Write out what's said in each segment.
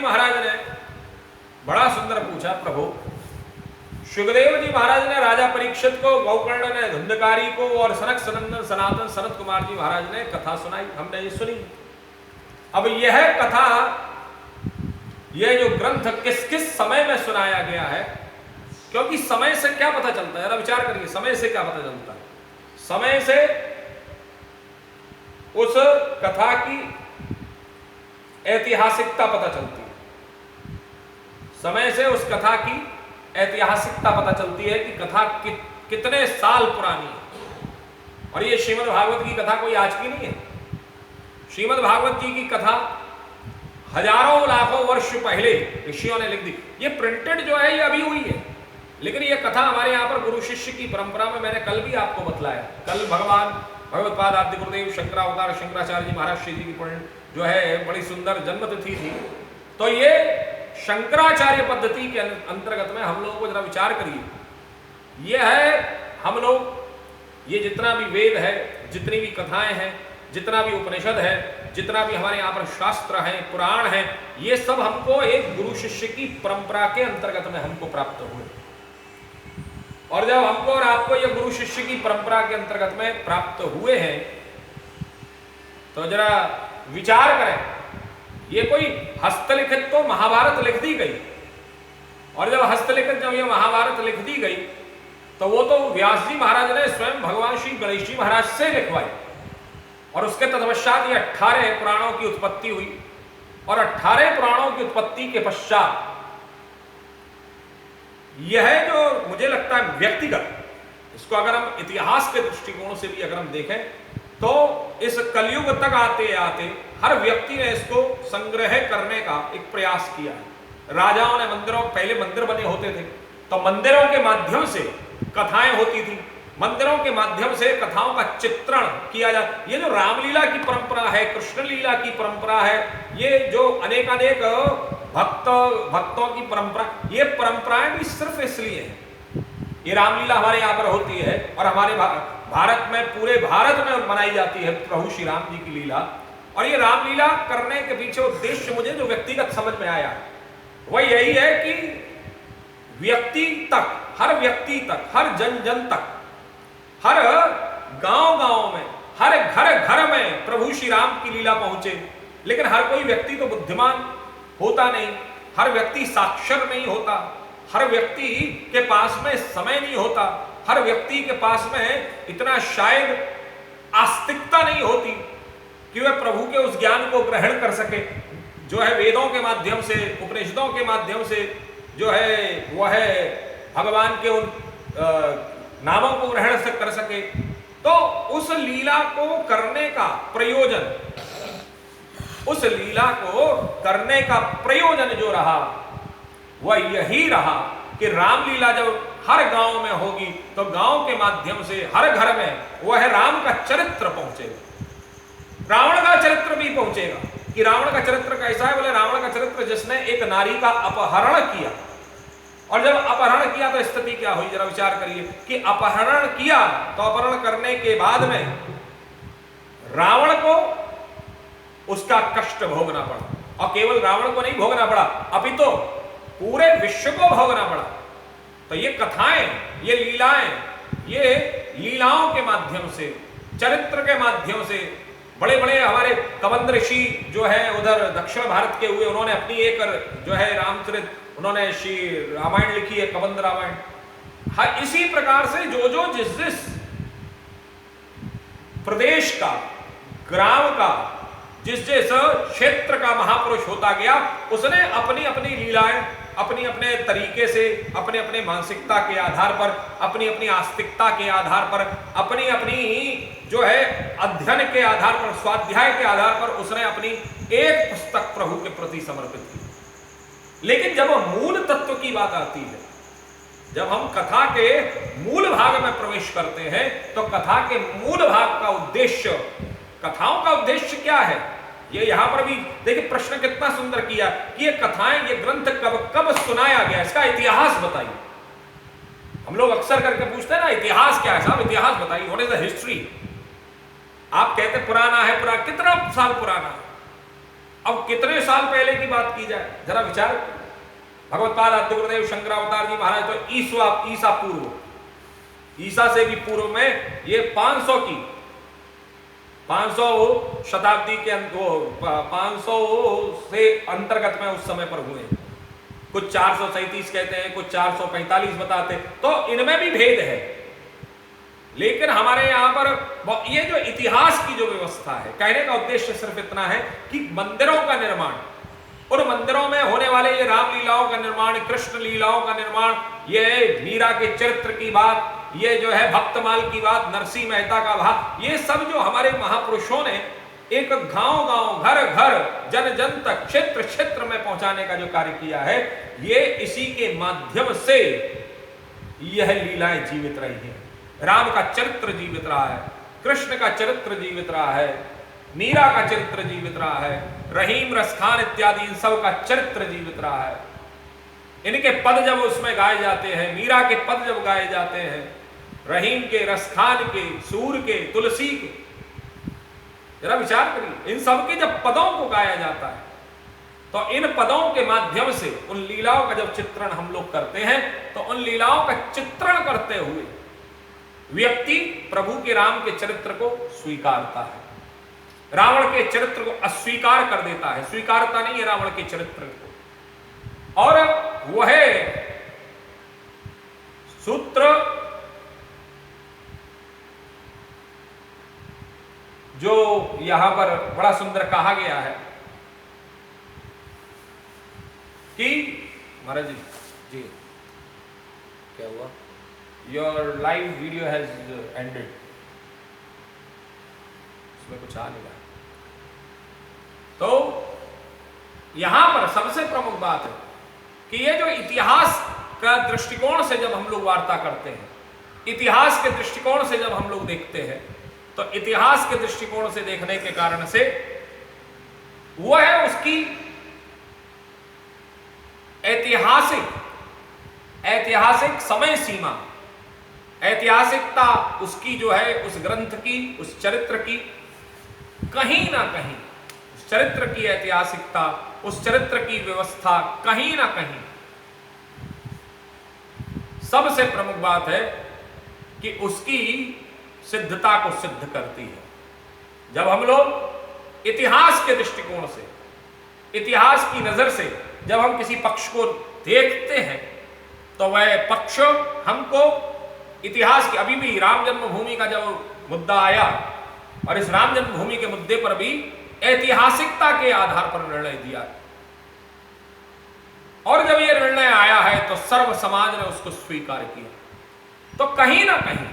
महाराज ने बड़ा सुंदर पूछा, प्रभु सुखदेव जी महाराज ने राजा परीक्षित को, गौकर्ण ने धुंधकारी को और सनक सनंदन सनातन सनत कुमार जी महाराज ने कथा सुनाई, हमने ये सुनी। अब यह कथा, यह जो ग्रंथ किस किस समय में सुनाया गया है, क्योंकि समय से क्या पता चलता है, जरा विचार करिए, समय से क्या पता चलता है? समय से उस कथा की ऐतिहासिकता पता चलती है, समय से उस कथा की ऐतिहासिकता पता चलती है कि कथा कितने साल पुरानी है। और ये श्रीमद् भागवत की कथा कोई आज की नहीं है। श्रीमद् भागवत जी की कथा हजारों लाखों वर्ष पहले ऋषियों ने लिख दी। ये प्रिंटेड जो है ये अभी हुई है, लेकिन ये कथा हमारे यहाँ पर गुरु शिष्य की परंपरा में, मैंने कल भी आपको बतलाया, कल भगवान भगवत्पाद आदि गुरुदेव शंकरावतार शंकराचार्य जी महाराज श्री जी की जो है बड़ी सुंदर जन्मतिथि थी। तो ये शंकराचार्य पद्धति के अंतर्गत में हम लोगों को जरा विचार करिए, ये है हम लोग, ये जितना भी वेद है, जितनी भी कथाएं हैं, जितना भी उपनिषद है, जितना भी हमारे यहाँ पर शास्त्र हैं, पुराण हैं, ये सब हमको एक गुरु शिष्य की परंपरा के अंतर्गत में हमको प्राप्त हुए। और जब हमको और आपको ये गुरु शिष्य की परंपरा के अंतर्गत में प्राप्त हुए हैं, तो जरा विचार करें, ये कोई हस्तलिखित तो महाभारत लिख दी गई, और जब हस्तलिखित जब ये महाभारत लिख दी गई तो वो तो व्यास जी महाराज ने स्वयं भगवान श्री गणेश जी महाराज से लिखवाई, और उसके तत्पश्चात ये 18 पुराणों की उत्पत्ति हुई। और 18 पुराणों की उत्पत्ति के पश्चात यह जो मुझे लगता है व्यक्तिगत, इसको अगर हम इतिहास के दृष्टिकोण से भी अगर हम देखें तो इस कलयुग तक आते आते हर व्यक्ति ने इसको संग्रह करने का एक प्रयास किया है। राजाओं ने मंदिरों, पहले मंदिर बने होते थे तो मंदिरों के माध्यम से कथाएं होती थी, मंदिरों के माध्यम से कथाओं का चित्रण किया जाता। ये जो रामलीला की परंपरा है, कृष्ण लीला की परंपरा है, ये जो अनेकानेक भक्तों की परंपरा, ये परंपराएं भी सिर्फ इसलिए हैं, ये रामलीला हमारे यहाँ पर होती है और हमारे भारत में, पूरे भारत में मनाई जाती है प्रभु श्री राम जी की लीला। और ये रामलीला करने के पीछे उद्देश्य मुझे जो व्यक्तिगत समझ में आया वह यही है कि व्यक्ति तक, हर व्यक्ति तक, हर जन जन तक, हर गांव गांव में, हर घर घर में प्रभु श्री राम की लीला पहुंचे। लेकिन हर कोई व्यक्ति तो बुद्धिमान होता नहीं, हर व्यक्ति साक्षर नहीं होता, हर व्यक्ति के पास में समय नहीं होता, हर व्यक्ति के पास में इतना शायद आस्तिकता नहीं होती कि वह प्रभु के उस ज्ञान को ग्रहण कर सके जो है वेदों के माध्यम से, उपनिषदों के माध्यम से जो है वह है भगवान के उन नामों को ग्रहण से कर सके। तो उस लीला को करने का प्रयोजन, उस लीला को करने का प्रयोजन जो रहा वह यही रहा कि रामलीला जब हर गांव में होगी तो गांव के माध्यम से हर घर में वह राम का चरित्र पहुंचेगा, रावण का चरित्र भी पहुंचेगा। कि रावण का चरित्र कैसा है? बोले रावण का चरित्र जिसने एक नारी का अपहरण किया, और जब अपहरण किया तो स्थिति क्या हुई, जरा विचार करिए कि अपहरण किया तो अपहरण करने के बाद में रावण को उसका कष्ट भोगना पड़ा, और केवल रावण को नहीं भोगना पड़ा अपितु पूरे विश्व को भोगना पड़ा। तो ये कथाएं, ये लीलाएं, ये लीलाओं के माध्यम से, चरित्र के माध्यम से बड़े बड़े हमारे कबंद ऋषि जो है उधर दक्षिण भारत के हुए, उन्होंने अपनी एक जो है रामचरित, उन्होंने श्री रामायण लिखी है, कबंद रामायण। हर इसी प्रकार से जो जो जिस जिस प्रदेश का, ग्राम का, जिस जिस क्षेत्र का महापुरुष होता गया, उसने अपनी अपनी लीलाएं अपनी अपने तरीके से, अपने अपने मानसिकता के आधार पर, अपनी अपनी आस्तिकता के आधार पर, अपनी अपनी जो है अध्ययन के आधार पर, स्वाध्याय के आधार पर उसने अपनी एक पुस्तक प्रभु के प्रति समर्पित की। लेकिन जब मूल तत्व की बात आती है, जब हम कथा के मूल भाग में प्रवेश करते हैं, तो कथा के मूल भाग का उद्देश्य, कथाओं का उद्देश्य क्या है, ये यहां पर भी देखिए प्रश्न कितना सुंदर किया कि ये कथाएं, ये ग्रंथ कब कब सुनाया गया, इसका इतिहास बताइए। हम लोग अक्सर करके पूछते हैं ना, इतिहास क्या है साहब, इतिहास बताइए, व्हाट इज द हिस्ट्री। आप कहते पुराना है, पुराना कितना साल पुराना है? अब कितने साल पहले की बात की जाए, जरा विचार। भगवत्पाद आद्य गुरुदेव शंकरावतार जी महाराज तो ईसा पूर्व, ईसा से भी पूर्व में ये 500 शताब्दी के 500 से अंतर्गत में उस समय पर हुए। कुछ 437 कहते हैं, कुछ 445 बताते हैं, तो इनमें भी भेद है। लेकिन हमारे यहां पर ये जो इतिहास की जो व्यवस्था है, कहने का उद्देश्य सिर्फ इतना है कि मंदिरों का निर्माण, उन मंदिरों में होने वाले ये रामलीलाओं का निर्माण, कृष्ण लीलाओं का निर्माण, ये मीरा के चरित्र की बात, ये जो है भक्तमाल की बात, नरसिंह मेहता का भाव, ये सब जो हमारे महापुरुषों ने एक गांव-गांव, घर-घर, जन-जन तक, क्षेत्र-क्षेत्र में पहुंचाने का जो कार्य किया है, ये इसी के माध्यम से यह लीलाएं जीवित रही हैं। राम का चरित्र जीवित रहा है, कृष्ण का चरित्र जीवित रहा है, मीरा का चरित्र जीवित रहा है, रहीम, रसखान इत्यादि इन सब का चरित्र जीवित रहा है। इनके पद जब उसमें गाए जाते हैं, मीरा के पद जब गाए जाते हैं, रहीम के, रसखान के, सूर के, तुलसी के, जरा विचार करिए, इन सब के जब पदों को गाया जाता है, तो इन पदों के माध्यम से उन लीलाओं का जब चित्रण हम लोग करते हैं, तो उन लीलाओं का चित्रण करते हुए व्यक्ति प्रभु के, राम के चरित्र को स्वीकारता है, रावण के चरित्र को अस्वीकार कर देता है, स्वीकारता नहीं है रावण के चरित्र को। और वह सूत्र जो यहां पर बड़ा सुंदर कहा गया है कि महाराज जी क्या हुआ, your live video has ended, इसमें कुछ आ नहीं रहा। तो यहां पर सबसे प्रमुख बात है कि ये जो इतिहास का दृष्टिकोण से जब हम लोग वार्ता करते हैं, इतिहास के दृष्टिकोण से जब हम लोग देखते हैं, तो इतिहास के दृष्टिकोण से देखने के कारण से वह है उसकी ऐतिहासिक समय सीमा, ऐतिहासिकता उसकी जो है उस ग्रंथ की, उस चरित्र की, कहीं ना कहीं उस चरित्र की ऐतिहासिकता, उस चरित्र की व्यवस्था कहीं ना कहीं सबसे प्रमुख बात है कि उसकी सिद्धता को सिद्ध करती है। जब हम लोग इतिहास के दृष्टिकोण से, इतिहास की नजर से जब हम किसी पक्ष को देखते हैं, तो वह पक्ष हमको इतिहास की, अभी भी राम जन्मभूमि का जब मुद्दा आया, और इस राम जन्मभूमि के मुद्दे पर भी ऐतिहासिकता के आधार पर निर्णय दिया, और जब यह निर्णय आया है तो सर्व समाज ने उसको स्वीकार किया। तो कहीं ना कहीं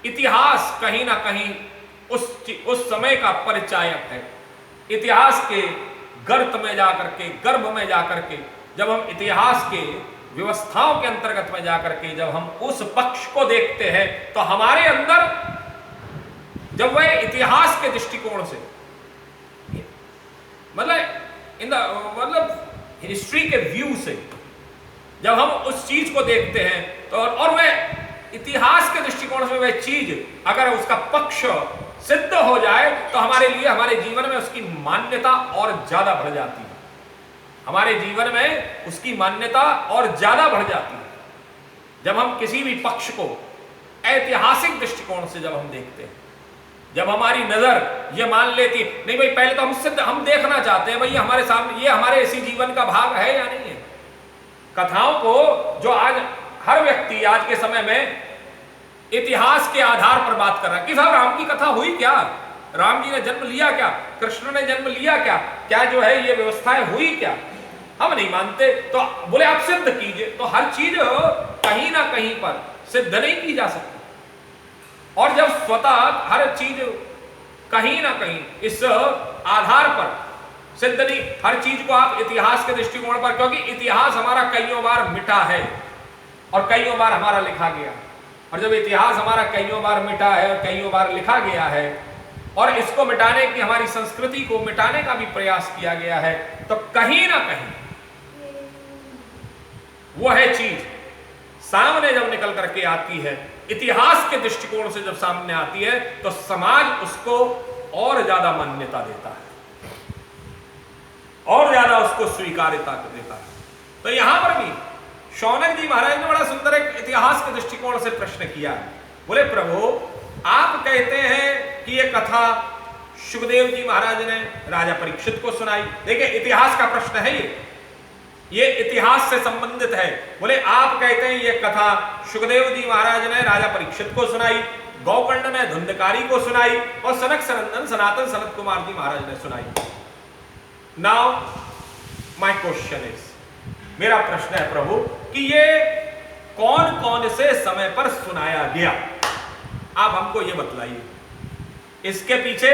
इतिहास कहीं ना कहीं उस समय का परिचायक है। इतिहास के गर्त में जाकर के, गर्भ में जाकर के, जब हम इतिहास के व्यवस्थाओं के अंतर्गत में जाकर के जब हम उस पक्ष को देखते हैं, तो हमारे अंदर जब वह इतिहास के दृष्टिकोण से, मतलब हिस्ट्री के व्यू से जब हम उस चीज को देखते हैं, तो और वह इतिहास के दृष्टिकोण से वह चीज अगर उसका पक्ष सिद्ध हो जाए, तो हमारे लिए, हमारे जीवन में उसकी मान्यता और ज्यादा बढ़ जाती है। हमारे जीवन में उसकी मान्यता और ज्यादा बढ़ जाती है जब हम किसी भी पक्ष को ऐतिहासिक दृष्टिकोण से जब हम देखते हैं। जब हमारी नजर ये मान लेती, नहीं भाई पहले तो हम देखना चाहते हैं भाई हमारे सामने ये हमारे इसी जीवन का भाग है या नहीं है। कथाओं को जो आज हर व्यक्ति आज के समय में इतिहास के आधार पर बात कर रहा है कि साहब राम की कथा हुई क्या, राम जी ने जन्म लिया क्या, कृष्ण ने जन्म लिया क्या, क्या जो है ये व्यवस्थाएं हुई क्या, हम नहीं मानते। तो बोले आप सिद्ध कीजिए। तो हर चीज कहीं ना कहीं पर सिद्ध नहीं की जा सकती, और जब स्वतः हर चीज कहीं ना कहीं इस आधार पर सिद्ध नहीं, हर चीज को आप इतिहास के दृष्टिकोण पर, क्योंकि इतिहास हमारा कईयों बार मिटा है और कईयों बार हमारा लिखा गया, और जब इतिहास हमारा कईयों बार मिटा है और कईयों बार लिखा गया है, और इसको मिटाने की, हमारी संस्कृति को मिटाने का भी प्रयास किया गया है, तो कहीं ना कहीं वो है चीज सामने जब निकल करके आती है, इतिहास के दृष्टिकोण से जब सामने आती है, तो समाज उसको और ज्यादा मान्यता देता है। और ज्यादा उसको स्वीकार्यता देता है। तो यहां पर भी शौनक जी महाराज ने बड़ा सुंदर एक इतिहास के दृष्टिकोण से प्रश्न किया है। बोले प्रभु, आप कहते हैं कि यह कथा सुखदेव जी महाराज ने राजा परीक्षित को सुनाई। देखिए इतिहास का प्रश्न है ये इतिहास से संबंधित है। बोले आप कहते हैं यह कथा सुखदेव जी महाराज ने राजा परीक्षित को सुनाई, गौकर्ण ने धुंधकारी को सुनाई और सनक सनंदन सनातन सनत कुमार जी महाराज ने सुनाई। नाउ माय क्वेश्चन इज, मेरा प्रश्न है प्रभु कि ये कौन कौन से समय पर सुनाया गया, आप हमको ये बतलाइए। इसके पीछे